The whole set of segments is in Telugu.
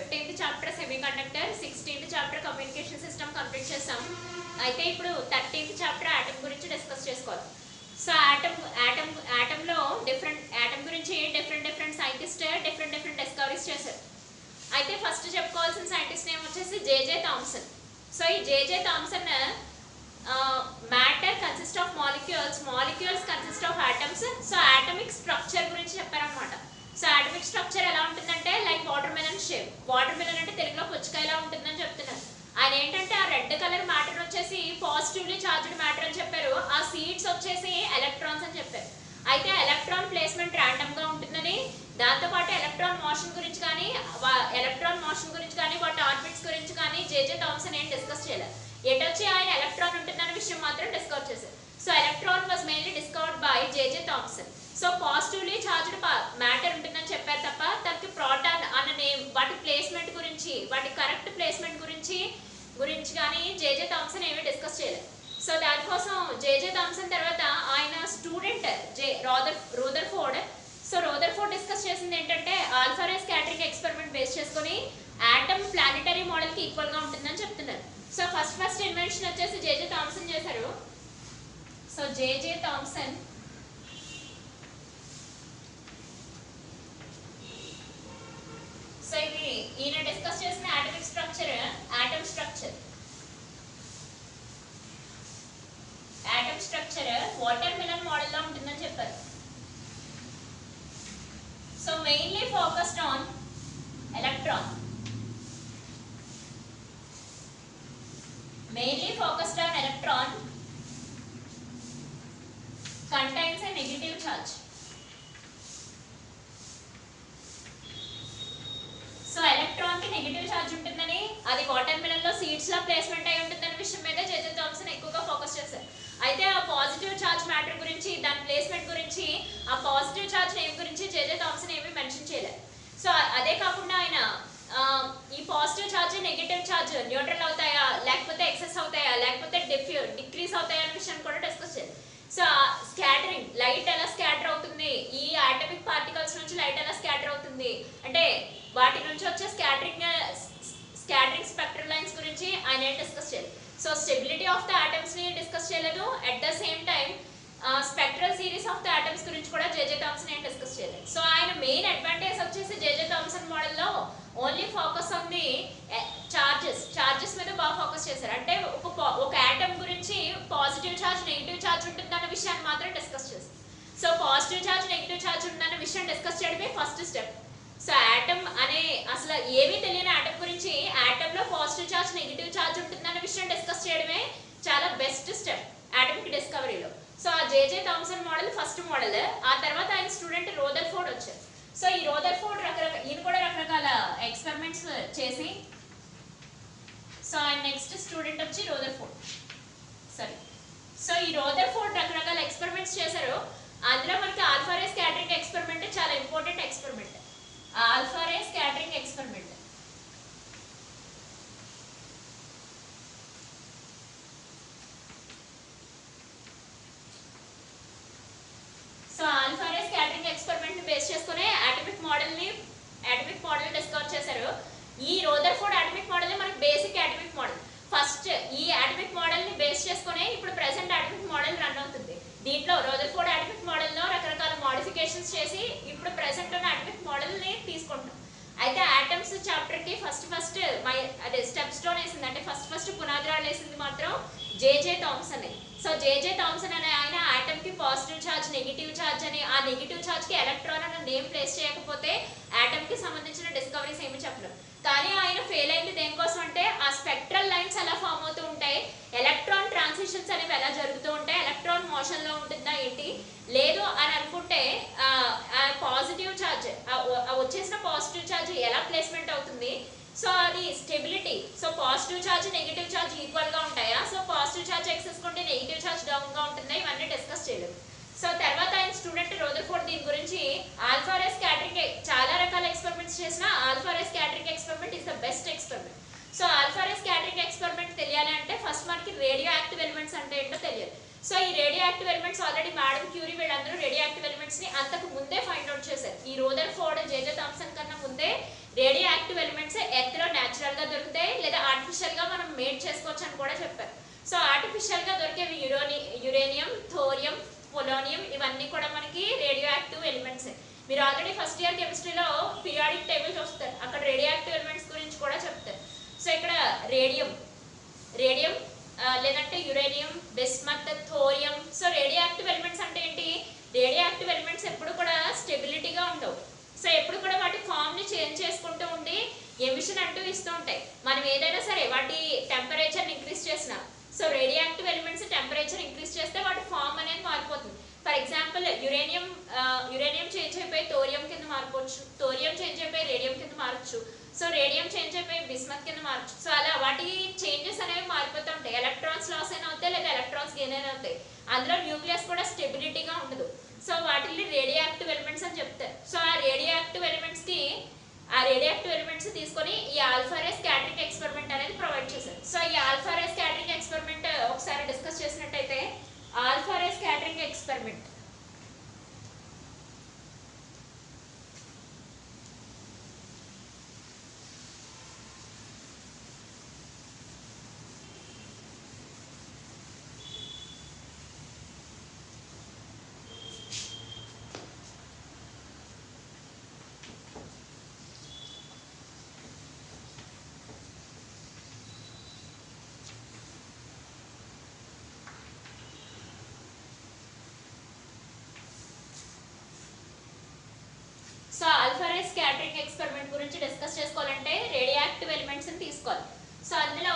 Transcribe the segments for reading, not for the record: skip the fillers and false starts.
15th chapter semi conductor, 16th chapter communication system complete చేసాం. అయితే ఇప్పుడు 13th చాప్టర్ ఆటమ్ గురించి డిస్కస్ చేసుకోవాలి. సో ఆటంలో ఆటమ్ గురించి డిఫరెంట్ సైంటిస్ట్ డిఫరెంట్ డిస్కవరీస్ చేశారు. అయితే ఫస్ట్ చెప్పుకోవాల్సిన సైంటిస్ట్ నేమ్ వచ్చేసి జేజే థామ్సన్. సో ఈ J J Thomson matter consist of molecules consist of atoms. So atomic structure గురించి చెప్పారనమాట. సో ఆటమిక్ స్ట్రక్చర్ ఎలా ఉంటుందంటే like watermelon shape. Watermelon అంటే తెలుగులో పుచ్చకాయలా ఉంటుందని చెప్తున్నారు. ఆయన ఏంటంటే ఆ రెడ్ కలర్ మ్యాటర్ వచ్చేసి పాజిటివ్లీ చార్జ్డ్ మ్యాటర్ అని చెప్పారు. ఆ సీడ్స్ వచ్చేసి ఎలక్ట్రాన్స్ అని చెప్పారు. అయితే ఎలక్ట్రాన్ ప్లేస్మెంట్ ర్యాండమ్ గా ఉంటుందని, దాంతోపాటు ఎలక్ట్రాన్ మోషన్ గురించి కానీ వాటి ఆర్బిట్స్ గురించి కానీ జేజే థామ్సన్ ఏం డిస్కస్ చేయలేదు. ఎటొచ్చి ఆయన ఎలక్ట్రాన్ ఉంటుందనే విషయం మాత్రం డిస్కవర్ చేశారు. So electron was mainly discovered by JJ Thomson. So positively charged matter ఉంటుందని చెప్పారు తప్ప తనకి ప్రోటాన్ అన్న నేమ్, వాటి ప్లేస్మెంట్ గురించి, వాటి కరెక్ట్ ప్లేస్మెంట్ గురించి కానీ జేజే థామ్సన్ ఏమీ డిస్కస్ చేయలేదు. సో దానికోసం జేజే థామ్సన్ తర్వాత ఆయన student Rutherford. So Rutherford discuss చేసింది ఏంటంటే alpha ray scattering experiment base చేసుకొని ఆటమ్ ప్లానెటరీ మోడల్ కి ఈక్వల్ గా ఉంటుందని చెప్తున్నారు. సో ఫస్ట్ ఇన్వెన్షన్ వచ్చేసి జేజే థామ్సన్ చేశారు. సో జేజే థామ్సన్ సో ఇది ఈయన డిస్కస్ చేసిన atomic structure atom structure water melon model లో ఉంటుందని చెప్పారు. So mainly focused on electron. contains a negative charge. So electron కి నెగటివ్ ఛార్జ్ ఉంటుందని, అది వాటర్ మెలన్ లో సీడ్స్ లా ప్లేస్మెంట్ అయి ఉంటుందనే విషయం మీద జేజే థామ్సన్ ఎక్కువగా ఫోకస్ చేశారు. అయితే ఆ పాజిటివ్ ఛార్జ్ మ్యాటర్ గురించి, దాని ప్లేస్మెంట్ గురించి, ఆ పాజిటివ్ ఛార్జ్ నేమ్ గురించి జేజే థామ్సన్ ఏమీ మెన్షన్ చేయలేదు. సో అదే కాకుండా ఆయన ఈ positive charge negative charge neutral అవుతాయా, లేకపోతే ఎక్సెస్ అవుతాయా, లేకపోతే డిక్రీస్ అవుతాయా అనే విషయాన్ని కూడా డిస్కస్ చేయాలి. సో స్కాటరింగ్, లైట్ ఎలా స్కాటర్ అవుతుంది, ఈ ఆటమిక్ పార్టికల్స్ నుంచి లైట్ ఎలా స్కాటర్ అవుతుంది అంటే వాటి నుంచి వచ్చే స్కాటరింగ్ స్పెక్ట్రల్ లైన్స్ గురించి ఆయన డిస్కస్ చేయాలి. So stability of the atoms ని డిస్కస్ చేయలేదు. At the same time spectral series of the atoms గురించి కూడా జేజే థామ్సన్ ఏం డిస్కస్ చేయలేదు. సో ఆయన మెయిన్ అడ్వాంటేజ్ వచ్చేసి జేజే థామ్సన్ మోడల్లో only focus on the charges మీద బాగా ఫోకస్ చేశారు. అంటే ఒక ఆటమ్ గురించి పాజిటివ్ ఛార్జ్ నెగిటివ్ ఛార్జ్ ఉంటుందన్న విషయాన్ని మాత్రం డిస్కస్ చేస్తారు. So positive charge negative charge ఉందన్న విషయం డిస్కస్ చేయడమే ఫస్ట్ స్టెప్. సో ఆటమ్ అనే అసలు ఏమీ తెలియని ఆటమ్ గురించి ఆటమ్ లో పాజిటివ్ ఛార్జ్ నెగిటివ్ ఛార్జ్ ఉంటుందన్న విషయం డిస్కస్ చేయడమే చాలా బెస్ట్ స్టెప్ ఆటమిక్ డిస్కవరీలో. సో ఆ J J Thomson model first model. ఆ తర్వాత ఆయన స్టూడెంట్ రూదర్ఫోర్డ్ వచ్చారు. సో ఈ రూదర్ఫోర్డ్ ఈయన కూడా రకరకాల ఎక్స్పెరిమెంట్స్ చేసి, సో ఆయన నెక్స్ట్ స్టూడెంట్ వచ్చి రూదర్ఫోర్డ్. సో ఈ రూదర్ఫోర్డ్ రకరకాల ఎక్స్పెరిమెంట్స్ చేశారు. అందులో మనకి ఆల్ఫా రే స్కాటరింగ్ ఎక్స్పెరిమెంట్ చాలా important experiment. Alpha ray scattering experiment so alpha ray scattering experiment ని బేస్ చేసుకుని ఆటమిక్ మోడల్ డిస్కవర్ చేశారు. ఈ రూదర్ఫోర్డ్ ఆటమిక్ మోడల్ మనకి బేసిక్ ఆటమిక్ మోడల్. ఫస్ట్ ఈ ఆటమిక్ మోడల్ ని బేస్ చేసుకుని ఇప్పుడు ప్రెసెంట్ ఆటమిక్ మోడల్ రన్ అవుతుంది. దీంట్లో రూదర్ఫోర్డ్ ఆటమిక్ మోడల్ లో రకరకాల మోడిఫికేషన్స్ చేసి ఇప్పుడు ప్రెసెంట్ ఉన్న ఆటమిక్ మోడల్ ని తీసుకుంటాం. అయితే ఆటమ్స్ చాప్టర్ కి ఫస్ట్ అదే స్టెప్ స్టోన్ వేసింది, అంటే ఫస్ట్ పునాదిరాలు వేసింది మాత్రం జేజే థామ్సన్. సో జేజే థామ్సన్ అనే ఆయన ఆటమ్ కి పాజిటివ్ ఛార్జ్ నెగిటివ్ ఛార్జ్ అని, ఆ నెగిటివ్ ఛార్జ్ కి ఎలక్ట్రాన్ అన్న నేమ్ ప్లేస్ చేయకపోతే ఆటమ్ కి సంబంధించిన డిస్కవరీస్ ఏమి చెప్పలేం. కానీ ఆయన ఫెయిల్ అయింది దేనికోసం అంటే ఆ స్పెక్ట్రల్ లైన్స్ ఎలా ఫామ్ అవుతూ ఉంటాయి, ఎలక్ట్రాన్ ట్రాన్సిషన్స్ అనేవి ఎలా జరుగుతూ ఉంటాయి, ఎలక్ట్రాన్ మోషన్ లో ఉంటుందా ఏంటి, లేదు అని అనుకుంటే పాజిటివ్ ఛార్జ్ వచ్చేసిన పాజిటివ్ ఛార్జ్ ఎలా ప్లేస్మెంట్ అవుతుంది, సో అది stability, so positive charge negative charge equal గా ఉంటాయా, సో పాజిటివ్ ఛార్జ్ ఎక్సెస్ కొంటే నెగిటివ్ ఛార్జ్ డౌన్ గా ఉంటుందా, ఇవన్నీ డిస్కస్ చేయలేదు. సో తర్వాత ఆయన స్టూడెంట్ రూదర్ఫోర్డ్ దీని గురించి ఆల్ఫా రే స్కాటరింగ్ చాలా రకాల ఎక్స్పెరిమెంట్స్ చేసిన alpha ray scattering experiment is the best experiment. So alpha ray scattering experiment తెలియాలి అంటే ఫస్ట్ మనకి రేడియో యాక్టివ్ ఎలిమెంట్స్ అంటే ఏంటో తెలియాలి. సో ఈ radio active elements already madam Curie వీళ్ళందరూ రేడియో యాక్టివ్ ఎలిమెంట్స్ ని అంతకు ముందే ఫైండ్ అవుట్ చేశారు. ఈ రూదర్ఫోర్డ్ జేజే థామ్సన్ కన్నా ముందే రేడియో యాక్టివ్ ఎలిమెంట్స్ గా దొరుకుతాయి లేదా ఆర్టిఫిషియల్ గా మనం మేడ్ చేసుకోవచ్చు అని కూడా చెప్పారు. సో ఆర్టిఫిషియల్ గా దొరికేవి యురేనియం, థోరియం, పొలోనియం ఇవన్నీ కూడా మనకి రేడియో యాక్టివ్ ఎలిమెంట్స్. మీరు ఆల్రెడీ ఫస్ట్ ఇయర్ కెమిస్ట్రీలో పీరియాడిక్ టేబుల్ చూస్తారు, అక్కడ రేడియో యాక్టివ్ ఎలిమెంట్స్ గురించి కూడా చెప్తారు. సో ఇక్కడ రేడియం లేదంటే uranium, bismuth, thorium. So radio active elements అంటే ఏంటి? రేడియో యాక్టివ్ ఎలిమెంట్స్ ఎప్పుడు కూడా స్టెబిలిటీగా ఉండవు. సో ఎప్పుడు కూడా వాటి ఫామ్ ని చేంజ్ చేసుకుంటూ ఉండి ఎమిషన్ అంటూ ఇస్తూ ఉంటాయి. మనం ఏదైనా సరే వాటి టెంపరేచర్ ఇంక్రీజ్ చేసినా, so radio active elements temperature increase చేస్తే వాటి ఫామ్ అనేది మారిపోతుంది. ఫర్ ఎగ్జాంపుల్ యురేనియం చేంజ్ అయిపోయి థోరియం కింద మారిపోవచ్చు, థోరియం చేంజ్ అయిపోయి రేడియం కింద మారచ్చు, సో రేడియం చేంజ్ అయిపోయి బిస్మత్ కింద మారచ్చు. సో అలా వాటి చేంజెస్ అనేవి మారిపోతూ ఉంటాయి. ఎలక్ట్రాన్స్ లాస్ అయినా అవుతాయి లేదా ఎలక్ట్రాన్స్ గెయిన్ అయినా అవుతాయి. అందులో న్యూక్లియస్ కూడా స్టెబిలిటీగా ఉండదు. సో వాటిని రేడియో యాక్టివ్ ఎలిమెంట్స్ అని చెప్తారు. సో ఆ రేడియో యాక్టివ్ ఎలిమెంట్స్ తీసుకొని ఈ ఆల్ఫా రే స్కాటరింగ్ ఎక్స్పెరిమెంట్ అనేది ప్రొవైడ్ చేశారు. సో ఈ ఆల్ఫా రే స్కాటరింగ్ ఎక్స్పెరిమెంట్ ఒకసారి డిస్కస్ చేసినట్టయితే, alpha ray scattering experiment so alpha ray scattering experiment గురించి డిస్కస్ చేసుకోవాలంటే రేడియో యాక్టివ్ ఎలిమెంట్స్ ని తీసుకోవాలి. సో అందులో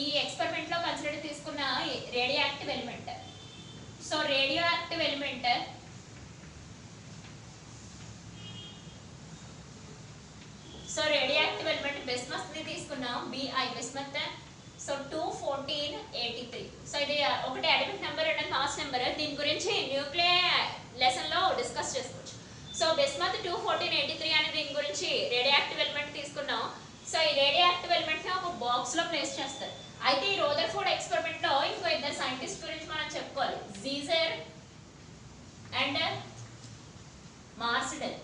ఈ ఎక్స్పెరిమెంట్ లో కన్సిడర్ తీసుకున్న radio active element, so radio active element bismuth ని తీసుకున్నాం, బిస్మత్. సో 21483. సో ఇది ఒకటి atomic number and mass number. దీని గురించి న్యూక్లియర్ లెసన్ లో డిస్కస్ చేసుకోవచ్చు. సో బిస్మత్ 21483 అనే దీని గురించి రేడియో యాక్టివ్ ఎలిమెంట్ తీసుకున్నాం. సో ఈ రేడియో యాక్టివ్ ఎలిమెంట్ ని ఒక బాక్స్ లో ప్లేస్ చేస్తారు. అయితే ఈ రదర్ఫోర్డ్ ఎక్స్పెరిమెంట్ లో ఇంకో ఇద్దరు సైంటిస్ట్ గురించి మనం చెప్పుకోవాలి, జీజర్ అండ్ మార్సిడెల్.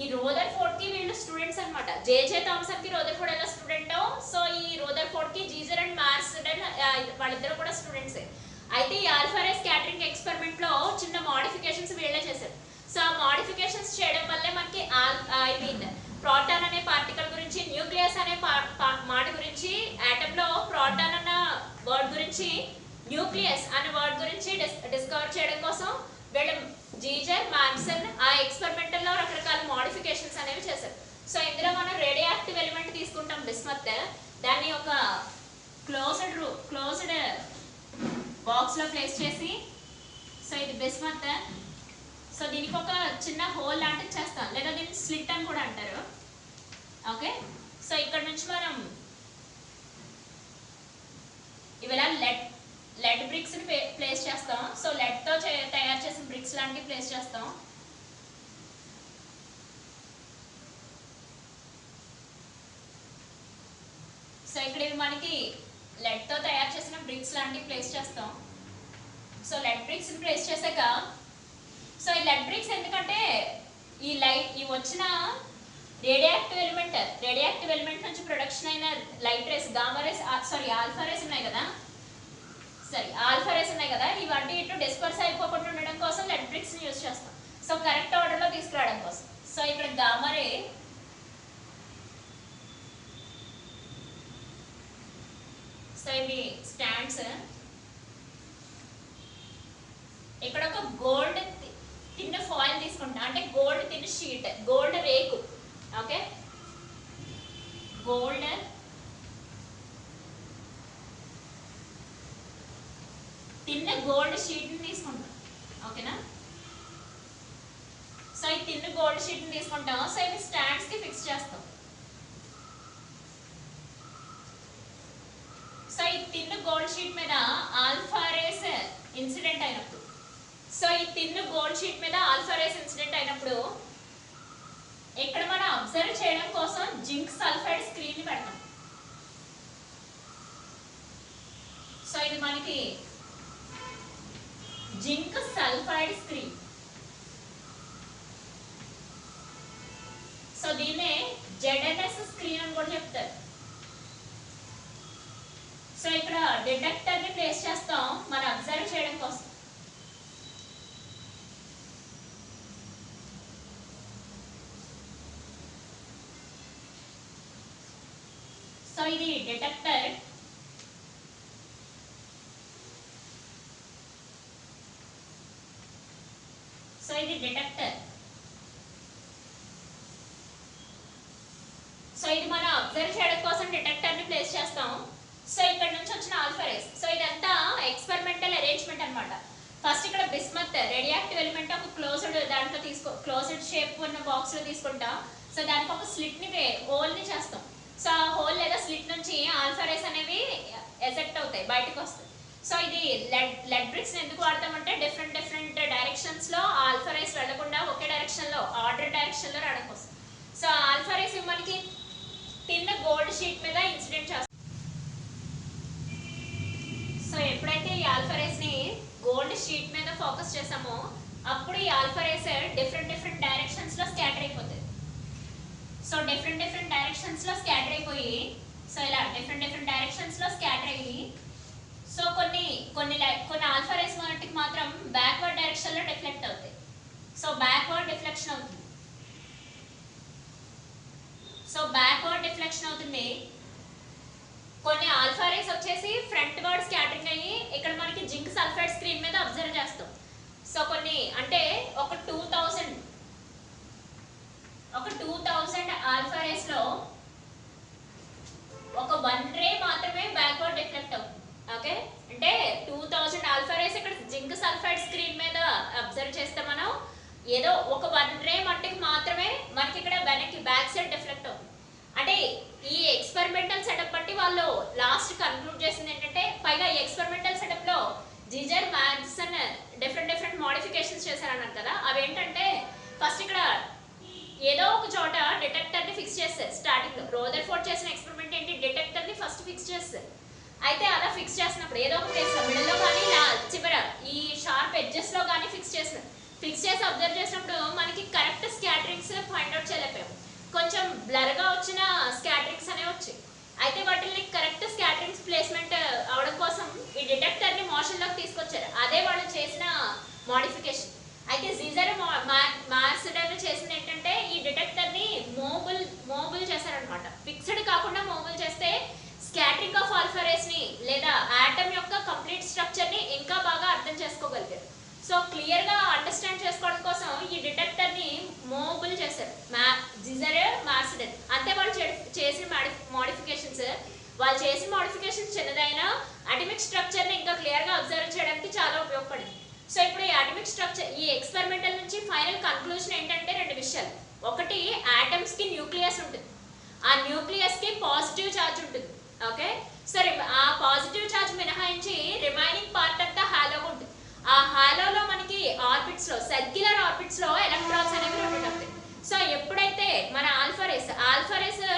ఈ రదర్ఫోర్డ్ కి వీళ్ళు స్టూడెంట్స్ అన్నమాట. జేజే థామ్సన్ కి రదర్ఫోర్డ్ ఎలా స్టూడెంట్, సో ఈ రదర్ఫోర్డ్ కి జీజర్ అండ్ మార్సిడెల్ వాళ్ళిద్దరు కూడా స్టూడెంట్స్. అయితే ఈ ఆల్ఫా రే స్కాటరింగ్ ఎక్స్పెరిమెంట్ లో చిన్న మోడిఫికేషన్స్ వీళ్ళే చేశారు. సో ఆ మోడిఫికేషన్స్ చేయడం వల్లే మనకి ప్రోటాన్ అనే పార్టికల్ గురించి, న్యూక్లియస్ అనే మాట గురించి, ఆటమ్ లో ప్రోటాన్ అన్న వర్డ్ గురించి, న్యూక్లియస్ అనే వర్డ్ గురించి డిస్కవర్ చేయడం కోసం వీళ్ళు జీజర్, మార్సన్ ఆ ఎక్స్పెరిమెంటల్ లో రకరకాల మోడిఫికేషన్స్ అనేవి చేశారు. సో ఇందులో మనం రేడియో యాక్టివ్ ఎలిమెంట్ తీసుకుంటాం బిస్మత్, దాన్ని ఒక క్లోజ్డ్ బాక్స్ లో ప్లేస్ చేసి, సో ఇది బిస్మత్. సో దీనికి ఒక చిన్న హోల్ లాంటిది చేస్తాం, లేదా దీన్ని స్లిట్ అని కూడా అంటారు. ఓకే, సో ఇక్కడ నుంచి మనం ఇవిలా లెడ్ బ్రిక్స్ ని ప్లేస్ చేస్తాం. సో లెడ్ తో తయారు చేసిన బ్రిక్స్ లాంటివి ప్లేస్ చేస్తాం. సో ఇక్కడ ఇవి మనకి లెడ్ తో తయారు చేసిన బ్రిక్స్ లాంటివి ప్లేస్ చేస్తాం. సో లెడ్ బ్రిక్స్ ని ప్లేస్ చేశాక, సో ఈ లెడ్ బ్రిక్స్ ఎందుకంటే ఈ వచ్చిన రేడియో యాక్టివ్ ఎలిమెంట్ నుంచి ప్రొడక్షన్ అయిన light rays, gamma rays, alpha rays ఉన్నాయి కదా, ఇవన్నీ ఇటు డిస్పర్స్ అయిపోకుండా ఉండడం కోసం లెడ్ బ్రిక్స్ ని యూజ్ చేస్తాం. సో కరెక్ట్ ఆర్డర్ లో తీసుకురావడం కోసం. సో ఇక్కడ గామా రే, సో ఇవి స్టాండ్స్. ఇక్కడ ఒక గోల్డ్ తిన్న ఫాయిల్ తీసుకుంటాం, అంటే గోల్డ్ తిన్న షీట్, గోల్డ్ రేకు. ఓకే, గోల్డ్ తిన్న గోల్డ్ షీట్ ని తీసుకుంటాం. ఓకేనా, సో ఈ తిన్న గోల్డ్ షీట్ ని తీసుకుంటాం. సో ఇవి స్టాండ్స్ కి ఫిక్స్ చేస్తాం. సో ఈ తిన్న గోల్డ్ షీట్ మీద ఆల్ఫా రేస్ ఇన్సిడెంట్ అయినప్పుడు, సో ఈ తిన్న గోల్డ్ షీట్ మీద ఆల్ఫా రేస్ ఇన్సిడెంట్ అయినప్పుడు ఇక్కడ మనం అబ్జర్వ్ చేయడం కోసం జింక్ సల్ఫైడ్ స్క్రీన్ ని పెడతాం. సో ఇది మనకి జింక్ సల్ఫైడ్ స్క్రీన్. సో దీన్నే ZNS స్క్రీన్ అని కూడా చెప్తారు. సో ఇక్కడ డిటెక్టర్ ని ప్లేస్ చేస్తాం మనం అబ్జర్వ్ చేయడం కోసం. సో ఇది డిటెక్టర్. సో ఇది డిటెక్టర్. సో ఇది మనం అబ్జర్వ్ చేయడం కోసం డిటెక్టర్ ని ప్లేస్ చేస్తాం. సో ఇక్కడ నుంచి వచ్చిన ఆల్ఫా రేస్. సో ఇదంతా ఎక్స్పెరిమెంటల్ అరేంజ్మెంట్ అన్నమాట. ఫస్ట్ ఇక్కడ బిస్మత్ రేడియాక్టివ్ ఎలిమెంట్ ఒక క్లోజ్డ్ దాంట్లో క్లోజ్డ్ షేప్ ఉన్న బాక్స్ లో తీసుకుంటాం. సో దానికి ఒక స్లిట్ ని హోల్ ని చేస్తాం. సో ఆ హోల్ లేదా స్లిట్ నుంచి ఆల్ఫా రేస్ అనేవి ఎజెక్ట్ అవుతాయి, బయటకు వస్తాయి. సో ఇది లెడ్ బ్రిక్స్ ఎందుకు వాడతామంటే డిఫరెంట్ డైరెక్షన్స్ లో ఆల్ఫా రేస్ వెళ్లకుండా ఒకే డైరెక్షన్ లో ఆర్డర్ డైరెక్షన్ లో రావడం కోసం. సో ఆల్ఫా రేస్ మనకి తిన్న గోల్డ్ షీట్ మీద ఇన్సిడెంట్ చేస్తాం. సో ఎప్పుడైతే ఈ ఆల్ఫా రేస్ ని గోల్డ్ షీట్ మీద ఫోకస్ చేసామో అప్పుడు ఈ ఆల్ఫా రేస్ డిఫరెంట్ డైరెక్షన్స్ లో స్కాటర్ అయిపోతుంది. సో డిఫరెంట్ డైరెక్షన్స్ లో స్కాటర్ అయిపోయి సో ఇలా డిఫరెంట్ డైరెక్షన్స్ లో స్కాటర్ అయ్యి సో కొన్ని ఆల్ఫా రేస్ మనటికి మాత్రం బ్యాక్వర్డ్ డైరెక్షన్ లో డిఫ్లెక్ట్ అవుతాయి. సో బ్యాక్వర్డ్ డిఫ్లెక్షన్ అవుతుంది. సో బ్యాక్వర్డ్ డిఫ్లెక్షన్ అవుతుంది. కొన్ని ఆల్ఫా రేస్ వచ్చేసి ఫ్రంట్ వర్డ్ స్కాటరింగ్ అయ్యి ఇక్కడ మనకి జింక్ సల్ఫైడ్ స్క్రీన్ మీద అబ్జర్వ్ చేస్తాం. సో కొన్ని అంటే ఒక 2000 ఆల్ఫా రేస్ లో ఒక 1 రే మాత్రమే బ్యాక్వర్డ్ డిఫ్లెక్ట్ అవుతుంది. ఓకే, అంటే 2000 ఆల్ఫా రేస్ ఇక్కడ జింక్ సల్ఫైడ్ స్క్రీన్ మీద అబ్జర్వ్ చేస్తే మనం ఏదో ఒక 1 రే మట్టికి మాత్రమే మనకి ఇక్కడ వెనక్కి బ్యాక్ సైడ్ డిఫ్లెక్ట్ అవుతుంది. అంటే ఈ ఎక్స్పెరిమెంటల్ సెటప్ బట్టి వాళ్ళు లాస్ట్ కన్క్లూడ్ చేసింది ఏంటంటే, పైగా ఈ ఎక్స్పెరిమెంటల్ సెటప్ లో జిజర్ మ్యాగ్సన్ డిఫరెంట్ మోడిఫికేషన్స్ చేశారన్నారు కదా. అవి ఏంటంటే ఫస్ట్ ఇక్కడ ఏదో ఒక చోట డిటెక్టర్ ని ఫిక్స్ చేస్తారు. స్టార్టింగ్ లో రోదర్ఫోర్డ్ చేసిన ఎక్స్పెరిమెంట్ ఏంటి, డిటెక్టర్ ని ఫస్ట్ ఫిక్స్ చేస్తారు. అయితే అలా ఫిక్స్ చేసినప్పుడు ఏదో ఒక ప్లేస్ లో మిడిల్ లో కానీ చివర ఈ షార్ప్ ఎడ్జెస్ లో కానీ ఫిక్స్ చేసి అబ్జర్వ్ చేసినప్పుడు మనకి కరెక్ట్ స్కాటరింగ్స్ ఫైండ్ అవుట్ చేయలేకపోయాం. కొంచెం బ్లర్ గా వచ్చిన స్కాటరింగ్స్ అనేవి వచ్చాయి. అయితే వాటిని కరెక్ట్ స్కాటరింగ్స్ ప్లేస్మెంట్ అవడం కోసం ఈ డిటెక్టర్ ని మోషన్ లోకి తీసుకొచ్చారు. అదే వాళ్ళు చేసిన మోడిఫికేషన్. అయితే జీజర్ మార్సిడర్ చేసింది ఏంటంటే ఈ డిటెక్టర్ ని మోబుల్ చేశారనమాట. ఫిక్స్డ్ కాకుండా మోబుల్ చేస్తే స్కాటరింగ్ ఆఫ్ ఆల్ఫా రేస్ ని లేదా ఆటమ్ యొక్క కంప్లీట్ స్ట్రక్చర్ ని ఇంకా బాగా అర్థం చేసుకోగలిగారు. సో క్లియర్ గా అండర్స్టాండ్ చేసుకోవడం కోసం ఈ డిటెక్టర్ ని మోబుల్ చేశారు జిజర్ మార్సిడర్. అంతే వాళ్ళు చేసిన మోడిఫికేషన్స్ చిన్నదైనా అటమిక్ స్ట్రక్చర్ ని ఇంకా క్లియర్ గా అబ్జర్వ్ చేయడానికి చాలా ఉపయోగపడింది. సో ఇప్పుడు ఈ అటమిక్ స్ట్రక్చర్ ఈ ఎక్స్పెరిమెంటల్ నుంచి ఫైనల్ కన్క్లూజన్ ఏంటంటే 2 విషయాలు. ఒకటి, ఆటమ్స్ కి న్యూక్లియస్ ఉంటుంది. ఆ న్యూక్లియస్ కి పాజిటివ్ ఛార్జ్ ఉంటుంది. ఓకే, సరే ఆ పాజిటివ్ ఛార్జ్ మినహాయించి రిమైనింగ్ పార్ట్ అంతా హాలోగా ఉంటుంది. ఆ హాలోలో మనకి ఆర్బిట్స్ లో సర్క్యులర్ ఆర్బిట్స్ లో ఎలక్ట్రాన్స్ అనేవి రొటేట్ అవుతాయి. సో ఎప్పుడైతే మన ఆల్ఫా రేస్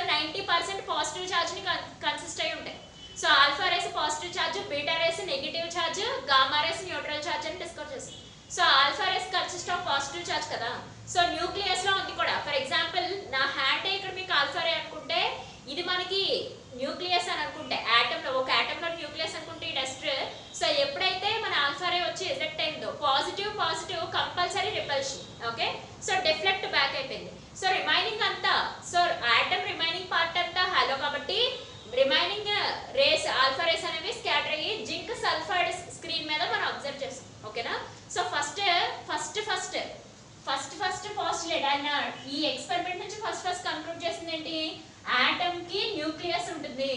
90% పాజిటివ్ ఛార్జ్ ని కన్సిస్ట్ అయి ఉంటాయి. So alpha rays positive charge, beta rays negative charge, gamma rays neutral charge అని డిస్కస్ చేస్తాం. So alpha rays consist of positive charge కదా. సో న్యూక్లియస్ లో ఉంది కూడా. ఫర్ ఎగ్జాంపుల్ నా హ్యాండ్ ఇక్కడ మీకు ఆల్ఫా రే అనుకుంటే ఇది మనకి న్యూక్లియస్ అని అనుకుంటే ఒక ఆటమ్ లో న్యూక్లియస్ అనుకుంటే ఈ డస్ట్. సో ఎప్పుడైతే మన ఆల్ఫా రే వచ్చి ఎజెక్ట్ అయిందో positive compulsory repulsion. Okay, so deflect back అయిపోయింది. సో రిమైనింగ్ అంతా ఆటమ్ రిమైనింగ్ పార్ట్ అంతా హాలో కాబట్టి రిమైనింగ్ రేస్ ఆల్ఫా రేస్ అనేవి స్కాటర్ అయ్యి జింక్ సల్ఫైడ్ స్క్రీన్ మీద మనం అబ్జర్వ్ చేస్తాం. ఓకేనా. సో ఫస్ట్ పోస్టులేట్ ఆయన ఈ ఎక్స్పెరిమెంట్ నుంచి ఫస్ట్ కన్క్లూడ్ చేసింది ఏంటి, ఆటమ్ కి న్యూక్లియస్ ఉంటుంది.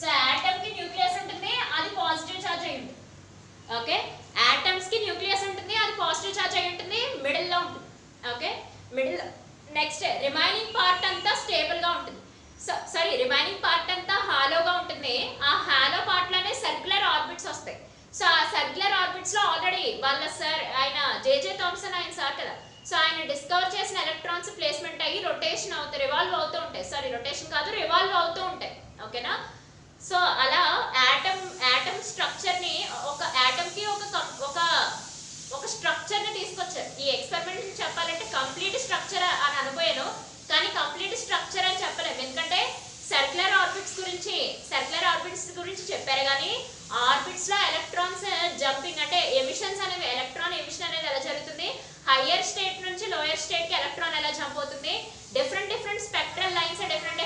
సో ఆటమ్ కి న్యూక్లియస్ ఉంటుంది, అది పాజిటివ్ ఛార్జ్ అయి ఉంటుంది. ఓకే, ఆటమ్స్ కి న్యూక్లియస్ ఉంటుంది, అది పాజిటివ్ ఛార్జ్ అయి ఉంటుంది, మిడిల్ లో ఉంటుంది. Okay, middle. Next remaining part అంతా స్టేబుల్ గా ఉంటుంది. రిమైనింగ్ పార్ట్ అంతా హాలోగా ఉంటుంది. ఆ హాలో పార్ట్ లోనే సర్క్యులర్ ఆర్బిట్స్ వస్తాయి. సో ఆ సర్క్యులర్ ఆర్బిట్స్ లో ఆల్రెడీ వాళ్ళ సార్ ఆయన జేజే థామ్సన్ ఆయన సార్ కదా. సో ఆయన డిస్కవర్ చేసిన ఎలక్ట్రాన్స్ ప్లేస్మెంట్ అయ్యి రొటేషన్ అవుతాయి, రివాల్వ్ అవుతూ ఉంటాయి. రొటేషన్ కాదు, రివాల్వ్ అవుతూ ఉంటాయి. ఓకేనా. సో అలా ఆటమ్ స్ట్రక్చర్ ని ఒక ఆటమ్ కి ఒక స్ట్రక్చర్ ని తీసుకొచ్చారు. ఈ ఎక్స్పెరిమెంట్ నుంచి చెప్పాలంటే కంప్లీట్ స్ట్రక్చర్ అని అనుకోయాను, కానీ కంప్లీట్ స్ట్రక్చర్ అని చెప్పలేము. ఎందుకంటే సర్క్యులర్ ఆర్బిట్స్ గురించి చెప్పారు, కానీ ఆర్బిట్స్ లో ఎలక్ట్రాన్స్ జంపింగ్ అంటే ఎమిషన్స్ అనేవి, ఎలక్ట్రాన్ ఎమిషన్ అనేది ఎలా జరుగుతుంది, హయ్యర్ స్టేట్ నుంచి లోయర్ స్టేట్ కి ఎలక్ట్రాన్ ఎలా జంప్ అవుతుంది, different spectral lines different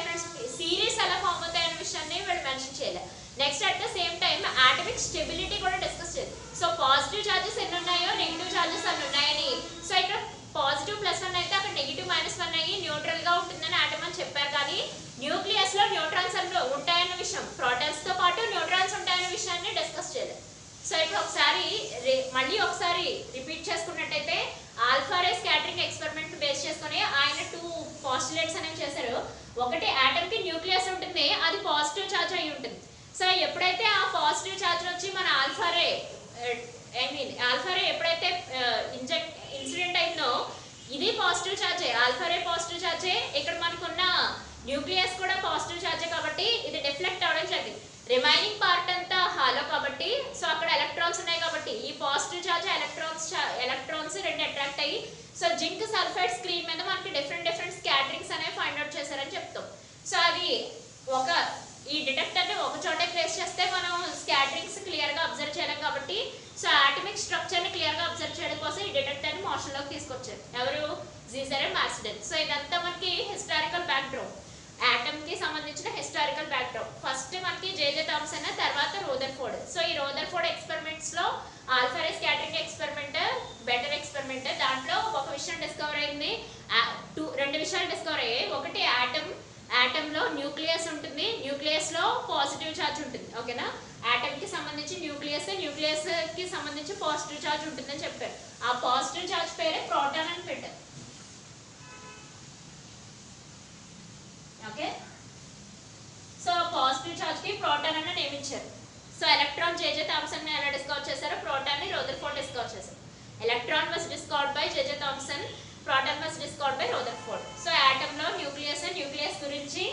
series ఎలా ఫామ్ అవుతాయి అనే విషయాన్ని వీళ్ళు మెన్షన్ చేయలేదు. Next at the same time atomic stability కూడా డిస్కస్ చేయాలి. సో పాజిటివ్ చార్జెస్ ఎన్ని ఉన్నాయో నెగిటివ్ చార్జెస్ అన్ని ఉన్నాయని, సో ఇక్కడ పాజిటివ్ +1 అయితే అక్కడ నెగిటివ్ -1 అయ్యి న్యూట్రల్ గా ఉంటుందని ఆటమ్ అని చెప్పారు. కానీ న్యూక్లియస్ లో న్యూట్రాన్స్ ఉంటాయన్న విషయం, ప్రోటాన్స్ తో పాటు న్యూట్రాన్స్ ఉంటాయన్న విషయాన్ని డిస్కస్ చేయలేదు. సో ఇక్కడ మళ్ళీ ఒకసారి రిపీట్ చేసుకున్నట్టయితే alpha ray scattering experiment base చేసుకుని ఆయన 2 పోస్టులేట్స్ అనేవి చేశారు. ఒకటి ఆటమ్ కి న్యూక్లియస్ ఉంటుంది, అది పాజిటివ్ చార్జ్ అయి ఉంటుంది. సో ఎప్పుడైతే ఆ పాజిటివ్ చార్జ్ వచ్చి మన ఆల్ఫా రే ఎప్పుడైతే ఇన్సిడెంట్ అయిందో ఇది పాజిటివ్ చార్జే, ఆల్ఫా రే పాజిటివ్ చార్జే, ఇక్కడ మనకున్న న్యూక్లియస్ కూడా పాజిటివ్ చార్జే, కాబట్టి ఇది డిఫ్లెక్ట్ అవడం జరిగింది. రిమైనింగ్ పార్ట్ అంతా హాలో కాబట్టి, సో అక్కడ ఎలక్ట్రాన్స్ ఉన్నాయి కాబట్టి ఈ పాజిటివ్ చార్జ్ ఎలక్ట్రాన్స్ రెండు అట్రాక్ట్ అయ్యి, సో జింక్ సల్ఫైడ్ స్క్రీన్ మీద మనకి డిఫరెంట్ స్కాటరింగ్స్ అనేవి ఫైండ్ అవుట్ చేశారని చెప్తాం. సో అది ఈ డిటెక్టర్ ని ఒక చోటే ప్లేస్ చేస్తే మనం స్కాటరింగ్స్ క్లియర్ గా అబ్జర్వ్ చేయలేం కాబట్టి, సో ఆటమిక్ స్ట్రక్చర్ ని క్లియర్ గా అబ్జర్వ్ చేయడం కోసం ఈ డిటెక్టర్ ని మోషన్ లోకి తీసుకొచ్చారు. ఎవరు? జీజర్ అండ్ మార్సిడెన్. సో ఇదంతా మనకి హిస్టారికల్ బ్యాక్గ్రౌండ్, ఆటమ్ కి సంబంధించిన హిస్టారికల్ బ్యాక్గ్రౌండ్. ఫస్ట్ మనకి జేజే థామ్సన్, తర్వాత రూదర్ఫోర్డ్. సో ఈ రూదర్ఫోర్డ్ ఎక్స్పెరిమెంట్స్ లో alpha ray scattering experiment better experiment, దాంట్లో ఒక విషయం డిస్కవర్ అయింది, రెండు విషయాలు డిస్కవర్ అయ్యాయి. ఒకటి ఆటమ్ లో న్యూక్లియస్ ఉంటుంది, న్యూక్లియస్ లో పాజిటివ్ చార్జ్ ఉంటుంది. ఓకేనా? ఆటమ్ కి సంబంధించి న్యూక్లియస్ కి సంబంధించి పాజిటివ్ చార్జ్ ఉంటుందని చెప్పారు. ఆ పాజిటివ్ చార్జ్ పేరే ప్రోటాన్ అని పెట్టారు. ఓకే, సో పాజిటివ్ చార్జ్ కి ప్రోటాన్ అని నేమ్ ఇచ్చారు. సో ఎలక్ట్రాన్ జేజే థామ్సన్ ఎలా డిస్కవర్ చేశారో ప్రోటాన్ ని రూదర్ఫోర్డ్ డిస్కవర్ చేశారు. Electron was discovered by JJ Thomson, proton was discovered by Rutherford. So atom లో న్యూక్లియస్ గురించి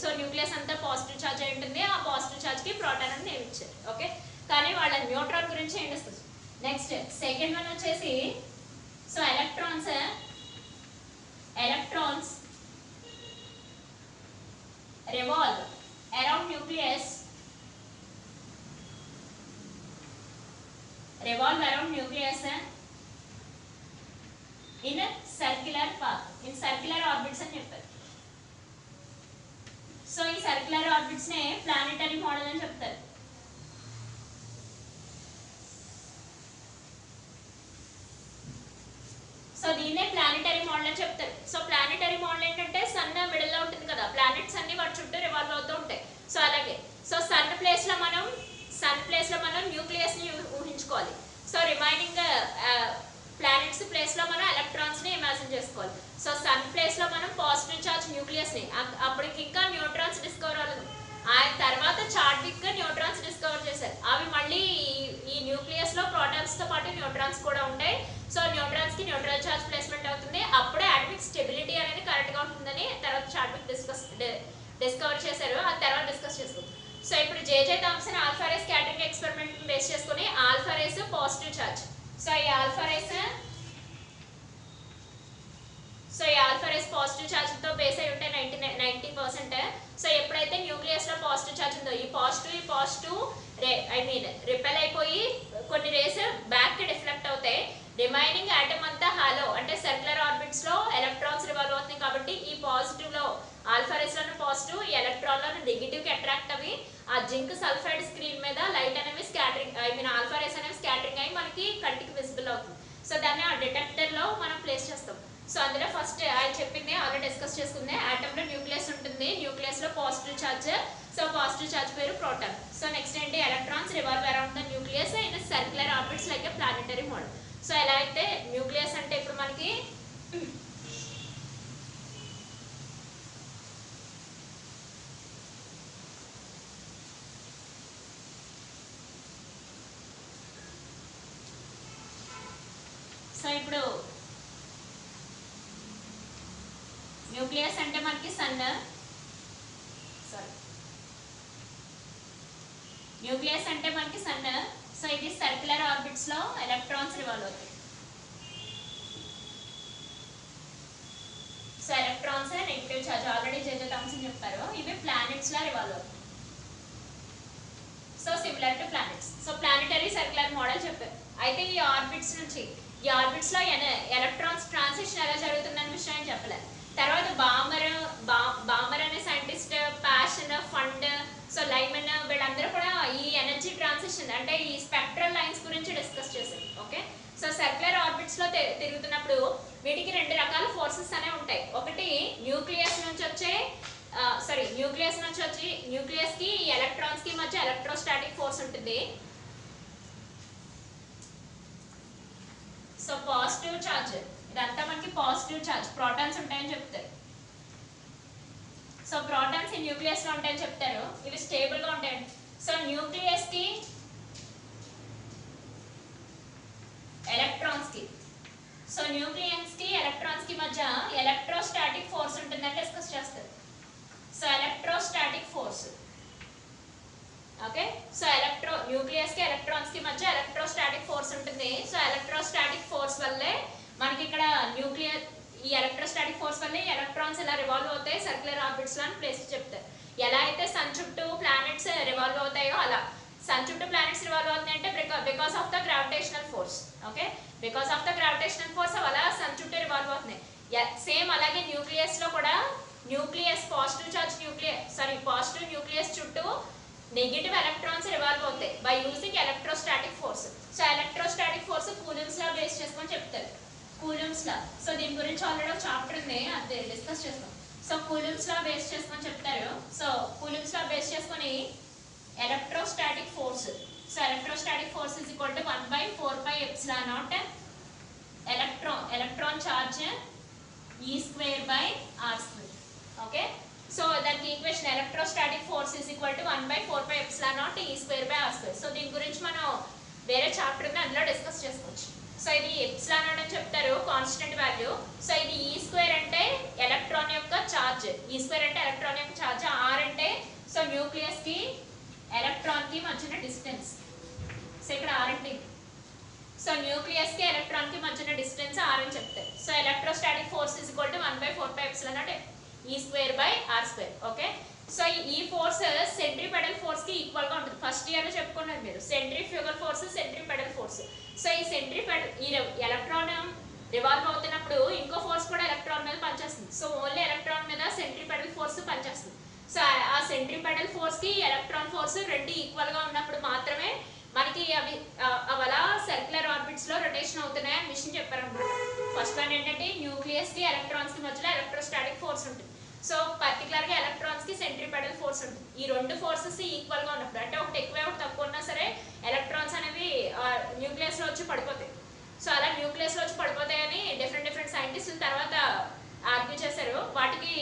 సో న్యూక్లియస్ అంతా పాజిటివ్ చార్జ్ అయి ఉంటుంది, ఆ పాజిటివ్ చార్జ్ కి ప్రోటాన్ అని నేమ్ ఇచ్చారు. ఓకే, కానీ వాళ్ళ న్యూట్రాన్ గురించి ఏం డిస్కస్. నెక్స్ట్ సెకండ్ వన్ వచ్చేసి, so electrons revolve around nucleus in a circular path, in circular orbits అని చెప్పారు. సో ఈ సర్క్యులర్ ఆర్బిట్స్ నే ప్లానెటరీ మోడల్ అని చెప్తారు. సో దీన్నే ప్లానెటరీ మోడల్ అని చెప్తారు. సో ప్లానెటరీ మోడల్ ఏంటంటే సన్ మిడిల్ లో ఉంటుంది కదా, ప్లానెట్స్ అన్ని వాటి చుట్టూ రివాల్వ్ అవుతూ ఉంటాయి. సో అలాగే సో సన్ ప్లేస్ లో మనం న్యూక్లియస్ ని ఊహించుకోవాలి. సో రిమైనింగ్ ప్లానెట్స్ ప్లేస్ లో మనం ఎలక్ట్రాన్స్ ని ఇమాజిన్ చేసుకోవాలి. సో సన్ ప్లేస్ లో మనం పాజిటివ్ చార్జ్ న్యూక్లియస్ ని, అప్పటికి ఇంకా న్యూట్రాన్స్ డిస్కవర్ అవ్వలేదు. ఆ తర్వాత చార్విక్ న్యూట్రాన్స్ డిస్కవర్ చేశారు. అవి మళ్ళీ ఈ న్యూక్లియస్ లో ప్రోటాన్స్ తో పాటు న్యూట్రాన్స్ కూడా ఉంటాయి. సో న్యూట్రాన్స్ కి న్యూట్రల్ చార్జ్ ప్లేస్మెంట్ అవుతుంది, అప్పుడే ఆటమిక్ స్టెబిలిటీ అనేది కరెక్ట్ గా ఉంటుందని తర్వాత చార్విక్ డిస్కవర్ చేశారు. ఆ తర్వాత డిస్కస్ చేసుకుందాం. సో ఇప్పుడు JJ Thomson alpha ray scattering experiment base చేసుకుని alpha rays positive charge, so ఈ ఆల్ఫా రేస్ పాజిటివ్ చార్జ్ తో బేస్ అయి ఉంటాయి 90%. సో ఎప్పుడైతే న్యూక్లియస్ లో పాజిటివ్ చార్జ్ ఉందో ఈ పాజిటివ్ రిపెల్ అయిపోయి కొన్ని రేస్ బ్యాక్ కి డిఫ్లెక్ట్ అవుతాయి. రిమైనింగ్ ఆటమ్ అంతా హాలో అంటే సర్క్యులర్ ఆర్బిట్స్ లో ఎలక్ట్రాన్స్ రివాల్వ్ అవుతుంది కాబట్టి ఈ పాజిటివ్ లో ఆల్ఫా రేస్ లోనే పాజిటివ్, ఎలక్ట్రాన్ లో నెగిటివ్ కి అట్రాక్ట్ అవి ఆ జింక్ సల్ఫైడ్ స్క్రీన్ మీద లైట్ అనేవి స్కాటరింగ్ ఆల్ఫా రేస్ అనేవి స్కాటరింగ్ అయ్యి మనకి కంటికి విజిబుల్ అవుతుంది. సో దాన్ని ఆ డిటెక్టర్ లో మనం ప్లేస్ చేస్తాం. సో అందులో ఫస్ట్ ఆయన చెప్పింది ఆల్రెడీ డిస్కస్ చేసుకుంది, ఆటమ్ లో న్యూక్లియస్ ఉంటుంది, న్యూక్లియస్ లో positive charge, so positive charge పేరు ప్రోటాన్. సో నెక్స్ట్ ఏంటి, electrons revolve around the nucleus in circular orbits like a planetary model. So ఎలా అయితే న్యూక్లియస్ అంటే ఇప్పుడు మనకి సో ఇప్పుడు న్యూక్లియస్ అంటే మనకి సన్, న్యూక్లియస్ అంటే మనకి సన్. సో ఇది సర్క్యులర్ ఆర్బిట్స్ లో ఎలక్ట్రాన్స్ రివాల్వ్ అవుతాయి. Electrons negative charge already J J Thomson చెప్పారు. ఇవి ప్లానెట్స్ లా రివాల్వ్ అవుతాయి. So similar to planets. So planetary circular model చెప్పారు. అయితే ఈ ఆర్బిట్స్ లో ఎలక్ట్రాన్స్ ట్రాన్సిషన్ ఎలా జరుగుతుందనే విషయం చెప్పలేదు. తర్వాత బామర్ అనే scientist, passion, fund, so Lyman వీళ్ళందరూ కూడా ఈ ఎనర్జీ ట్రాన్సిషన్ అంటే ఈ స్పెక్ట్రల్ లైన్స్ గురించి డిస్కస్ చేశారు. ఓకే, సో సర్క్యులర్ ఆర్బిట్స్ లో తిరుగుతున్నప్పుడు వీటికి రెండు రకాల ఫోర్సెస్ అనేవి ఉంటాయి. ఒకటి న్యూక్లియస్ నుంచి వచ్చి న్యూక్లియస్ కి ఎలక్ట్రాన్స్ కి మధ్య ఎలక్ట్రోస్టాటిక్ ఫోర్స్ ఉంటుంది. సో పాజిటివ్ చార్జ్, ఇదంతా మనకి పాజిటివ్ చార్జ్, ప్రోటాన్స్ ఉంటాయని చెప్తారు. సో ప్రోటాన్స్ ఈ న్యూక్లియస్ లో ఉంటాయని చెప్తారు. ఇవి స్టేబుల్ గా ఉంటాయండి. సో న్యూక్లియస్ కి ఎలక్ట్రాన్స్ కి మధ్య ఎలక్ట్రోస్టాటిక్ ఫోర్స్ ఉంటుందని డిస్కస్ చేస్తారు. So electrostatic force, okay, so nucleus కి ఎలక్ట్రాన్స్ కి మధ్య ఎలక్ట్రోస్టాటిక్ ఫోర్స్ ఉంటుంది. సో ఎలక్ట్రోస్టాటిక్ ఫోర్స్ వల్లే మనకి ఇక్కడ ఈ ఎలక్ట్రోస్టాటిక్ ఫోర్స్ వల్లే ఎలక్ట్రాన్స్ ఎలా రివాల్వ్ అవుతాయి సర్క్యులర్ ఆర్బిట్స్ లో అని ప్లేస్ చెప్తారు. ఎలా అయితే సన్ చుట్టూ ప్లానెట్స్ రివాల్వ్ అవుతాయో అలా సన్ చుట్టూ ప్లానెట్స్ రివాల్వ్ అవుతాయి అంటే because of the gravitational force. Okay, because of the gravitational force అలా సన్ చుట్టూ రివాల్వ్ అవుతున్నాయి. సేమ్ అలాగే న్యూక్లియస్ లో కూడా పాజిటివ్ న్యూక్లియస్ చుట్టూ నెగిటివ్ ఎలక్ట్రాన్స్ రివాల్వ్ అవుతాయి by using electrostatic force. So electrostatic force coulombs law base చేసుకొని చెప్తారు. కూలమ్స్ లా, సో దీని గురించి ఆల్రెడీ ఒక చాప్టర్ ఉంది, అది డిస్కస్ చేస్తాం. సో కూలమ్స్ లా బేస్ చేసుకొని చెప్తారు. సో కూలమ్స్ లా బేస్ చేసుకొని electrostatic force, so electrostatic force is equal to 1/4πε0 electron charge E²/r². Okay, so దానికి equation electrostatic force is equal to 1/4πε0 E²/r². So దీని గురించి మనం వేరే చాప్టర్ ఉంది, అందులో డిస్కస్ చేసుకోవచ్చు. సో ఇది ఎప్సిలాన్ అని చెప్తారు, కాన్స్టెంట్ వాల్యూ. సో ఇది E² అంటే ఎలక్ట్రాన్ యొక్క ఛార్జ్, E² అంటే ఎలక్ట్రాన్ యొక్క ఛార్జ్, R అంటే సో న్యూక్లియస్ కి ఎలక్ట్రాన్ కి మధ్యన డిస్టెన్స్. సో ఇక్కడ R అంటే సో న్యూక్లియస్ కి ఎలక్ట్రాన్ కి మధ్యన డిస్టెన్స్ R అని చెప్తారు. So electrostatic force is equal to 1/4πε0 E²/r². Okay, so ఈ ఫోర్స్ సెంట్రిపెడల్ ఫోర్స్ కి ఈక్వల్ గా ఉంటుంది. ఫస్ట్ ఇయర్ లో చెప్పుకున్నారు మీరు centrifugal force, centripetal force. So ఈ ఎలక్ట్రాన్ రివాల్వ్ అవుతున్నప్పుడు ఇంకో ఫోర్స్ కూడా ఎలక్ట్రాన్ మీద పనిచేస్తుంది. సో ఓన్లీ ఎలక్ట్రాన్ మీద సెంట్రిపెడల్ ఫోర్స్ పనిచేస్తుంది. సో ఆ సెంట్రిపెడల్ ఫోర్స్ కి ఎలక్ట్రాన్ ఫోర్స్ రెండు ఈక్వల్ గా ఉన్నప్పుడు మాత్రమే మనకి అలా సర్క్యులర్ ఆర్బిట్స్ లో రొటేషన్ అవుతున్నాయి అని విషయం చెప్పారన్నమాట. ఫస్ట్ వన్ ఏంటంటే న్యూక్లియస్ కి ఎలక్ట్రాన్స్ కి మధ్యలో ఎలక్ట్రోస్టాటిక్ ఫోర్స్ ఉంటుంది. సో పర్టికులర్ గా ఎలక్ట్రాన్స్ కి సెంట్రిపెడల్ ఫోర్స్ ఉంటుంది. ఈ రెండు ఫోర్సెస్ ఈక్వల్ గా ఉన్నప్పుడు, అంటే ఒకటి ఎక్కువ ఒకటి తక్కువ ఉన్నా సరే ఎలక్ట్రాన్స్ అనేవి న్యూక్లియస్ లో వచ్చి పడిపోతాయి. సో అలా న్యూక్లియస్ లో వచ్చి పడిపోతాయని డిఫరెంట్ సైంటిస్టులు తర్వాత ఆర్గ్యూ చేశారు. వాటికి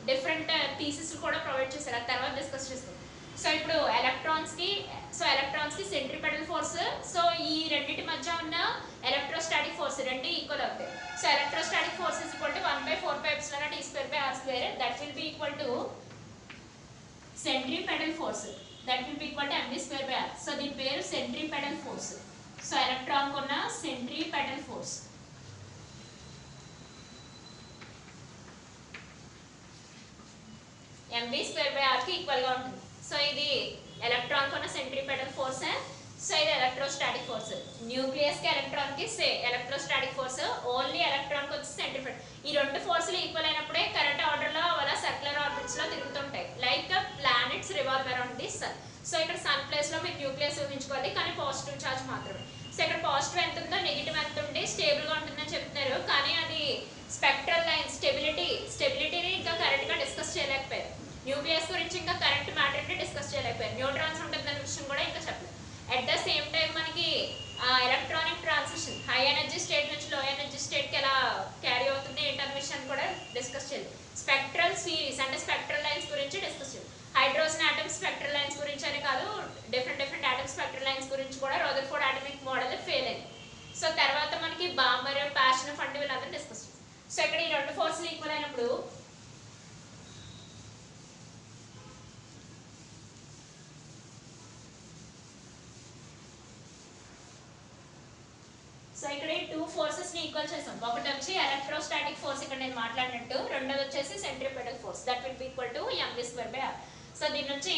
డిఫరెంట్ థీసిస్ కూడా ప్రొవైడ్ చేశారు, అది తర్వాత డిస్కస్ చేస్తాం. సో ఇప్పుడు ఎలక్ట్రాన్స్ కి సెంట్రిపెడల్ ఫోర్స్, సో ఈ రెండింటి మధ్య ఉన్న ఎలక్ట్రోస్టాటిక్ ఫోర్స్ రెండు ఈక్వల్ అవుతాయి. So electrostatic force is equal to 1/4πε0 E²/r². That will be equal to centripetal force, that will be equal to mv²/r. So దీని పేరు సెంట్రిపెడల్ ఫోర్స్. సో ఎలక్ట్రాన్ కున్న సెంట్రిపెడల్ ఫోర్స్ mv²/r కి ఈక్వల్ గా ఉంటుంది. సో ఇది ఎలక్ట్రాన్ కున్న సెంట్రిపెడల్ ఫోర్స్. సో ఇది ఎలక్ట్రోస్టాటిక్ ఫోర్స్. న్యూక్లియస్ కి ఎలక్ట్రాన్ కి ఎలక్ట్రోస్టాటిక్ ఫోర్స్, ఓన్లీ ఎలక్ట్రాన్ కి వచ్చి సెంట్రిపెడల్. ఈ రెండు ఫోర్సులు ఈక్వల్ అయినప్పుడే కరెంట్ ఆర్డర్ లో అలా సర్క్యులర్ ఆర్బిట్స్ లో తిరుగుతుంటాయి, like planets revolve around the sun. So ఇక్కడ సన్ ప్లేస్ లో మీరు న్యూక్లియస్ ఊహించుకోవాలి, కానీ పాజిటివ్ చార్జ్ మాత్రమే. సో ఇక్కడ పాజిటివ్ ఎంత ఉందో నెగిటివ్ ఎంత ఉండి స్టేబుల్ గా ఉంటుందని చెప్తున్నారు. కానీ అది స్పెక్ట్రల్ లైన్ స్టెబిలిటీని ఇంకా కరెక్ట్ గా డిస్కస్ చేయలేకపోయారు. న్యూక్లియస్ గురించి ఇంకా కరెక్ట్ మ్యాటర్ ని డిస్కస్ చేయలేకపోయారు. న్యూట్రాన్స్ ఉంటుందన్న విషయం కూడా ఇంకా చెప్పలేదు. అట్ ద సేమ్ టైం మనకి electronic transition high energy state నుంచి లో ఎనర్జీ స్టేట్ కి ఎలా క్యారీ అవుతుంది ఏంటన్న విషయాన్ని కూడా డిస్కస్ చేయాలి. స్పెక్ట్రల్ సిరీస్ అంటే స్పెక్ట్రల్ లైన్స్ గురించి డిస్కస్ చేయాలి. హైడ్రోజన్ ఆటమ్ స్పెక్ట్రల్ లైన్స్ గురించి అని కాదు, డిఫరెంట్ ఆటమ్ స్పెక్ట్రల్ లైన్స్ గురించి కూడా రదర్ఫోర్డ్ అటామిక్ మోడల్ ఫెయిల్ అయింది. సో తర్వాత మనకి బామర్, ప్యాషన్, ఫండ్ వీళ్ళందరూ డిస్కస్ చేయాలి. సో ఇక్కడ ఈ రెండు ఫోర్స్లు ఈక్వల్ అయినప్పుడు సో ఇక్కడ ఈ 2 ఫోర్సెస్ ని ఈక్వల్ చేసాం. ఒకటి వచ్చి ఎలక్ట్రోస్టాటిక్ ఫోర్స్ ఇక్కడ నేను మాట్లాడినట్టు, రెండోది వచ్చేసి centripetal force that will be equal to mv²r. So దీని నుంచి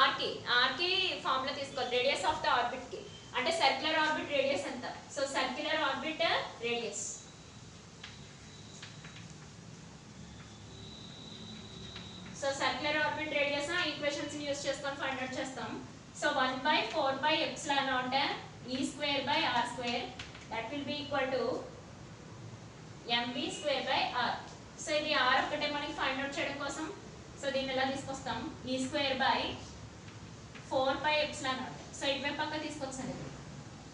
r కి ఫార్ములా తీసుకోవాలి రేడియస్ ఆఫ్ ద ఆర్బిట్ కి. అంటే సర్క్యులర్ ఆర్బిట్ రేడియస్ ఎంత? So circular orbit radius, so circular orbit radius equations ని యూస్ చేసుకొని ఫైండ్ అవుట్ చేస్తాం. So 1/4πε0 e²/r² that will be equal to mv²/r. So ఇది r ఒకటే మనకి ఫైండ్ అవుట్ చేయడం కోసం సో దీన్ని ఎలా తీసుకొస్తాం, e²/4πε0. సో ఇటువైపు పక్క తీసుకొచ్చాను,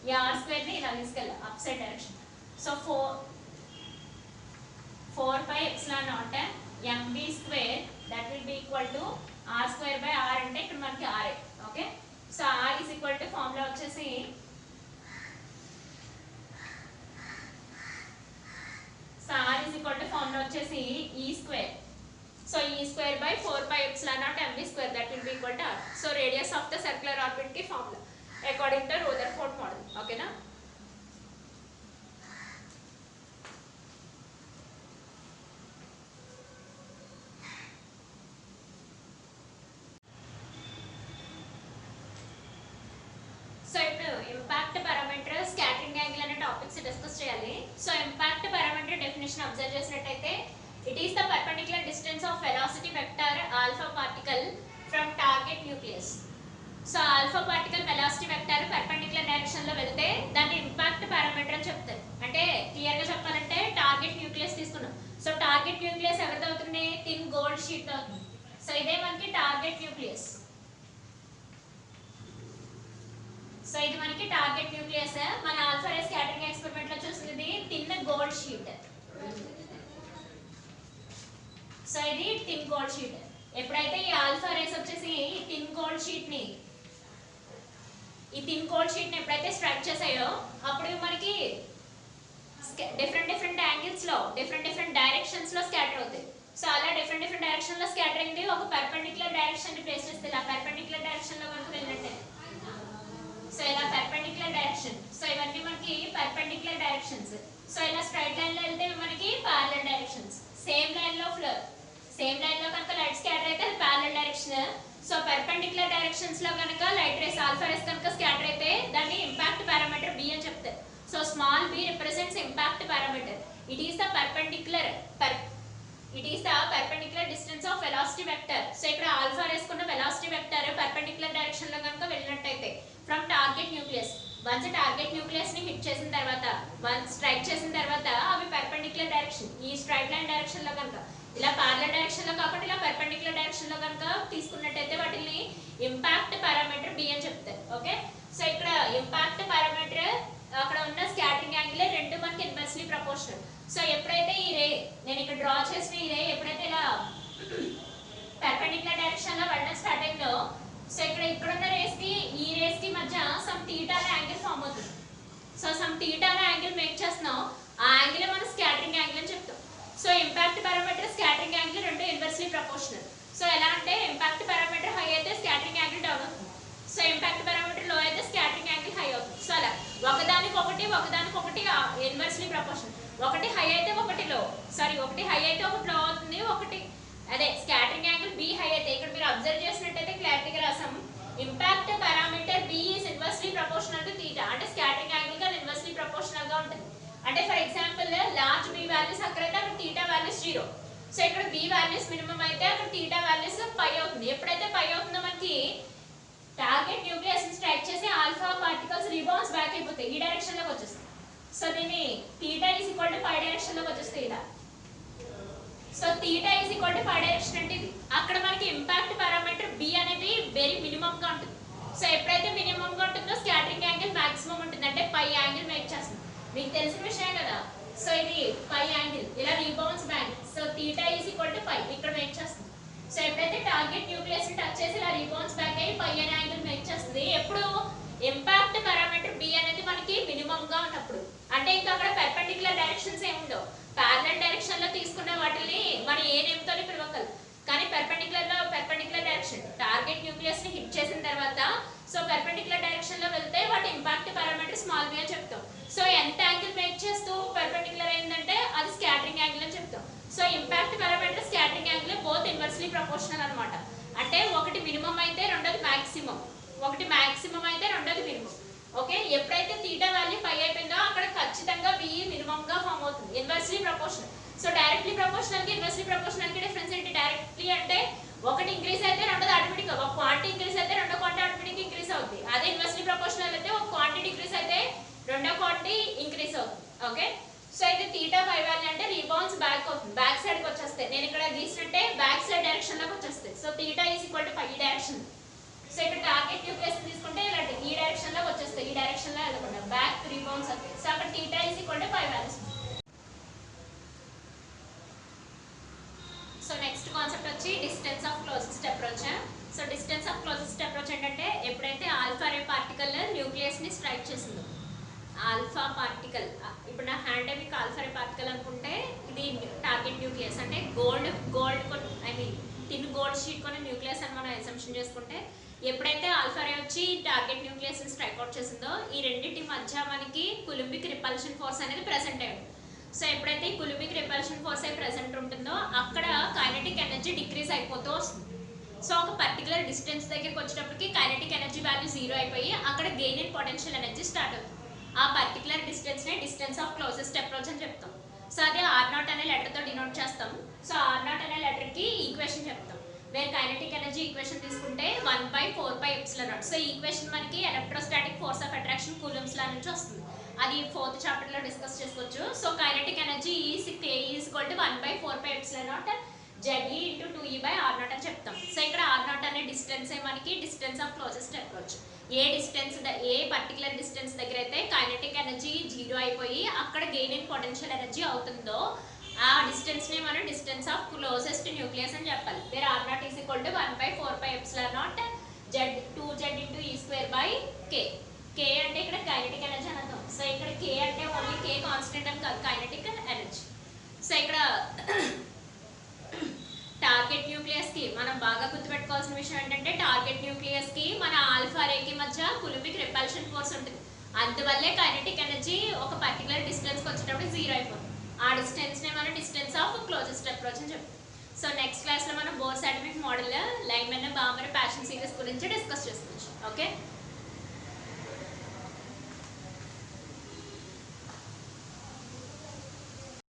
ఈ r² ని ఇలా తీసుకెళ్ళాలి up side direction. So 4πε0 mv² that will be equal to r²/r అంటే ఇక్కడ మనకి r. Okay, so r is equal to formula వచ్చేసి e². So e²/4πε0 mv² that will be equal to r. So radius of the circular orbit కి formula according to Rutherford model. ఓకేనా? సో ఇప్పుడు ఇంపాక్ట్ పారామీటర్, స్కాటరింగ్ యాంగిల్ అనే టాపిక్స్ డిస్కస్ చేయాలి. So impact parameter definition observe చేసినట్టయితే it is the perpendicular distance of velocity vector alpha particle from target nucleus. So alpha particle velocity vector perpendicular direction లో వెళ్తే దాన్ని ఇంపాక్ట్ పారామీటర్ అని చెప్తారు. అంటే క్లియర్ గా చెప్పాలంటే టార్గెట్ న్యూక్లియస్ తీసుకున్నాం. సో టార్గెట్ న్యూక్లియస్ ఎవరిది అవుతుంది? థిన్ గోల్డ్ షీట్ అవుతుంది. సో ఇదే మనకి టార్గెట్ న్యూక్లియస్. సో ఇది మనకి టార్గెట్ న్యూక్లియస్. మన ఆల్ఫా రే స్కాటరింగ్ ఎక్స్పెరిమెంట్ లో చూసింది థిన్ గోల్డ్ షీట్. సో ఇది థిన్ గోల్డ్ షీట్. ఎప్పుడైతే ఈ ఆల్ఫా రేస్ వచ్చేసి ఈ థిన్ గోల్డ్ షీట్ ని ఎప్పుడైతే స్ట్రైక్ చేసాయో అప్పుడు మనకి డిఫరెంట్ యాంగిల్స్ లో డిఫరెంట్ డైరెక్షన్స్ లో స్కాటర్ అవుతాయి. సో అలా డిఫరెంట్ డైరెక్షన్ లో స్కాటర్ అయింది ఒక పర్పెండిక్యులర్ డైరెక్షన్ ని ప్లేస్ చేస్తే ఇలా పర్పెండిక్యులర్ డైరెక్షన్ లో కనుక వెళ్ళినట్టే. సో ఇలా పర్పెండిక్యులర్ డైరెక్షన్. సో ఇవన్నీ మనకి పర్పెండిక్యులర్ డైరెక్షన్స్. సో ఇలా స్ట్రైట్ లైన్ లో వెళ్తే మనకి ప్యారలల్ డైరెక్షన్స్. సేమ్ లైన్ లో కనుక లైట్ స్కాటర్ అయితే అది parallel direction. So perpendicular directions లో కనుక లైట్ రేస్ ఆల్ఫా రేస్ కనుక స్కాటర్ అయితే దాన్ని ఇంపాక్ట్ పారామీటర్ b అని చెప్తారు. So small b represents impact parameter. It is the perpendicular distance of velocity vector. So ఇక్కడ ఆల్ఫా రేస్ కున్న వెలాసిటీ వెక్టర్ పర్పెండిక్యులర్ డైరెక్షన్ లో కనుక వెళ్ళినట్టయితే from target nucleus, once target nucleus ని హిట్ చేసిన తర్వాత, వన్స్ స్ట్రైక్ చేసిన తర్వాత అవి పర్పెండిక్యులర్ డైరెక్షన్ ఈ స్ట్రైట్ లైన్ డైరెక్షన్ లో కనుక ఇలా ప్యారలల్ డైరెక్షన్ లో కాకుండా ఇలా పర్పెండిక్యులర్ డైరెక్షన్ లో కనుక తీసుకున్నట్టయితే వాటిని ఇంపాక్ట్ పారామీటర్ b అని చెప్తారు. ఓకే, సో ఇక్కడ ఇంపాక్ట్ పారామీటర్ అక్కడ ఉన్న స్కాటరింగ్ యాంగిల్ రెండు మనకి ఇన్వర్స్లీ ప్రపోర్షనల్. సో ఎప్పుడైతే ఈ రే నేను ఇక్కడ డ్రా చేసిన ఈ రే ఎప్పుడైతే ఇలా పర్పెండిక్యులర్ డైరెక్షన్ లో వెళ్ళడం స్టార్ట్ అయిందో, సో ఇక్కడున్న రేస్ కి ఈ రేస్ కి మధ్య సమ్ థీటా యాంగిల్ ఫామ్ అవుతుంది. So some theta angle make చేస్తున్నాం, ఆ యాంగిల్ మనం స్కాటరింగ్ యాంగిల్ అని చెప్తాం. So impact parameter scattering angle రెండు ఇన్వర్స్లీ ప్రపోర్షనల్. సో ఎలా అంటే ఇంపాక్ట్ పారామీటర్ హై అయితే స్కాటరింగ్ యాంగిల్ డౌన్ అవుతుంది. సో ఇంపాక్ట్ పారామీటర్ లో అయితే స్కాటరింగ్ యాంగిల్ హై అవుతుంది. సో అలా ఒకదానికొకటి ఇన్వర్స్లీ ప్రపోర్షనల్. ఒకటి హై అయితే ఒకటి లో అవుతుంది, ఒకటి అదే స్కాటరింగ్ యాంగిల్ b హై అయితే ఇక్కడ మీరు అబ్జర్వ్ చేసినట్టయితే క్లారిటీగా రాసాం impact parameter b is inversely proportional to θ. అంటే స్కాటరింగ్ యాంగిల్ గా ఇన్వర్స్లీ ప్రపోర్షనల్ గా ఉంటుంది. అంటే for example large b values అక్కడైతే అక్కడ θ వాల్యూస్ 0. సో ఇక్కడ b వాల్యూస్ మినిమం అయితే అక్కడ θ వాల్యూస్ పై అవుతుంది. ఎప్పుడైతే పై అవుతుందో మనకి టార్గెట్ న్యూక్లియస్ ని స్ట్రైక్ చేసి ఆల్ఫా పార్టికల్స్ రీబౌన్స్ బ్యాక్ అయిపోతాయి, ఈ డైరెక్షన్ లోకి వచ్చేస్తాయి. సో దీన్ని θ is equal to pi direction లోకి వచ్చేస్తాయి ఇలా. So θ is equal to pi direction అంటే ఇది. అక్కడ మనకి ఇంపాక్ట్ పారామీటర్ b అనేది వెరీ మినిమం గా ఉంటుంది. సో ఎప్పుడైతే మినిమం గా ఉంటుందో స్కాటరింగ్ యాంగిల్ మాక్సిమం ఉంటుంది, అంటే పై యాంగిల్ మేక్ చేస్తుంది. మీకు తెలిసిన విషయం కదా. సో ఇది పై యాంగిల్ ఇలా rebound back. So θ is equal to pi ఇక్కడ మేక్ చేస్తుంది. సో ఎప్పుడైతే టార్గెట్ న్యూక్లియస్ ని టచ్ చేసి ఇలా రీబౌన్స్ బ్యాక్ అయ్యి పై అనే యాంగిల్ మేక్ చేస్తుంది. ఎప్పుడు ఇంపాక్ట్ పారామీటర్ b అనేది మనకి మినిమం గా ఉన్నప్పుడు. అంటే ఇంకా అక్కడ పర్పెండిక్యులర్ డైరెక్షన్స్ ఏమి ఉండవు, ప్యారలల్ డైరెక్షన్ లో తీసుకున్న వాటిని మనం ఏ నేమ్ తోనే పిలవగలం. కానీ పర్పెండిక్యులర్ డైరెక్షన్ టార్గెట్ న్యూక్లియస్ ని హిట్ చేసిన తర్వాత సో పర్పెండిక్యులర్ డైరెక్షన్ లో వెళ్తే వాటి ఇంపాక్ట్ పారామీటర్ స్మాల్ b అని చెప్తాం. సో ఎంత యాంగిల్ బోత్ ఇన్వర్స్లీ ప్రపోర్షనల్ అన్నమాట. అంటే ఒకటి మినిమం అయితే రెండోది మాక్సిమం, ఒకటి మాక్సిమం అయితే రెండోది మినిమం. ఓకే, ఎప్పుడైతే తీటా వాల్యూ 5 అయిపోయిందో అక్కడ ఖచ్చితంగా b మినిమం గా ఫామ్ అవుతుంది, inversely proportional. So directly proportional కి ఇన్వర్స్లీ ప్రపోర్షనల్ కి డిఫరెన్స్ ఏంటి? డైరెక్ట్లీ అంటే ఒకటి ఇంక్రీజ్ అయితే రెండోది ఆటోమేటిక్ గా, ఒక క్వాంటిటీ ఇంక్రీజ్ అయితే రెండో క్వాంటిటీ ఆటోమేటిక్ ఇంక్రీజ్ అవుతుంది. అదే ఇన్వర్స్లీ ప్రపోర్షనల్ అయితే ఒక క్వాంటిటీ డిక్రీజ్ అయితే రెండో క్వాంటిటీ ఇంక్రీజ్ అవుతుంది. ఓకే, సో అయితే తీటా 5 వాల్యూ అంటే రీబౌన్స్ బ్యాక్ అవుతుంది, బ్యాక్ సైడ్ కి వచ్చేస్తాయి. నేను ఇక్కడ గీసినట్టే బ్యాక్ సైడ్ డైరెక్షన్ లోకి వచ్చేస్తాయి. So theta is equal to 5 direction. So ఇక్కడ టార్గెట్ న్యూక్లియస్ తీసుకుంటే ఇలా ఈ డైరెక్షన్ లోకి వచ్చేస్తాయి, ఈ డైరెక్షన్ లో వెళ్ళకుండా బ్యాక్ రీబౌన్స్ అవుతాయి. సో అక్కడ theta is equal to 5 values. So next concept వచ్చి distance of closest approach. So distance of closest approach ఏంటంటే ఎప్పుడైతే ఆల్ఫా రే పార్టికల్ న్యూక్లియస్ ని స్ట్రైక్ చేసిందో, ఆల్ఫా పార్టికల్, ఇప్పుడు నా హ్యాండ్ మీకు ఆల్ఫా రే పార్టికల్ అనుకుంటే ఇది టార్గెట్ న్యూక్లియస్, అంటే gold I mean thin gold sheet కొన్ని న్యూక్లియస్ అని మనం అసంప్షన్ చేసుకుంటే ఎప్పుడైతే ఆల్ఫా రే వచ్చి టార్గెట్ న్యూక్లియస్ ని స్ట్రైక్ అవుట్ చేసిందో ఈ రెండింటి మధ్య మనకి కులుంబిక్ రిపల్షన్ ఫోర్స్ అనేది ప్రెసెంట్ అయ్యింది. సో ఎప్పుడైతే ఈ కులుంబిక్ రిపల్షన్ ఫోర్స్ అయి ప్రెసెంట్ ఉంటుందో అక్కడ కైనెటిక్ ఎనర్జీ డిక్రీజ్ అయిపోతూ వస్తుంది. సో ఒక పర్టికులర్ డిస్టెన్స్ దగ్గరికి వచ్చేటప్పటికి కైనెటిక్ ఎనర్జీ వాల్యూ 0 అయిపోయి అక్కడ gain in potential energy start అవుతుంది. ఆ పర్టికులర్ డిస్టెన్స్ నే డిస్టెన్స్ ఆఫ్ క్లోజెస్ట్ అప్రోచ్ అని చెప్తాం. సో అదే R0 అనే లెటర్ తో డినోట్ చేస్తాం. సో R0 అనే లెటర్ కి ఈక్వేషన్ చెప్తాం, వేర్ కైనెటిక్ ఎనర్జీ ఈక్వేషన్ తీసుకుంటే 1/4πε0. సో ఈ ఈక్వేషన్ మనకి electrostatic force of attraction Coulomb's law నుంచి వస్తుంది, అది 4th చాప్టర్ లో డిస్కస్ చేసుకోవచ్చు. So kinetic energy is K is equal to 1/4πε0 ZE into 2E/R0 అని చెప్తాం. సో ఇక్కడ R0 అనే డిస్టెన్స్ మనకి distance of closest approach. A particular distance దగ్గర అయితే కైనెటిక్ ఎనర్జీ 0 అయిపోయి అక్కడ గెయిన్ ఇన్ పొటెన్షియల్ ఎనర్జీ అవుతుందో ఆ డిస్టెన్స్ ని మనం డిస్టెన్స్ ఆఫ్ క్లోజెస్ట్ న్యూక్లియస్ అని చెప్పాలి. Where R0 is equal to 1/4πε0 2Z into E²/K. K అంటే ఇక్కడ కైనెటిక్ ఎనర్జీ అని అర్థం. సో ఇక్కడ K అంటే ఓన్లీ K కాన్స్టెంట్ అని కాదు, కైనెటిక్ ఎనర్జీ. సో ఇక్కడ టార్గెట్ న్యూక్లియస్ కి మనం బాగా గుర్తుపెట్టుకోవాల్సిన విషయం ఏంటంటే టార్గెట్ న్యూక్లియస్ కి మన ఆల్ఫా రే కి మధ్య కులుంబిక్ రిపల్షన్ ఫోర్స్ ఉంటుంది. అందువల్లే కైనెటిక్ ఎనర్జీ ఒక పర్టికులర్ డిస్టెన్స్ కి వచ్చేటప్పుడు 0 అయిపోతుంది. ఆ డిస్టెన్స్ నే మనం డిస్టెన్స్ ఆఫ్ క్లోజెస్ట్ అప్రోచ్ అని చెప్తాం. సో నెక్స్ట్ క్లాస్ లో మనం bores atomic model, linemen, Balmer, passion series గురించి డిస్కస్ చేసుకోవచ్చు. ఓకే.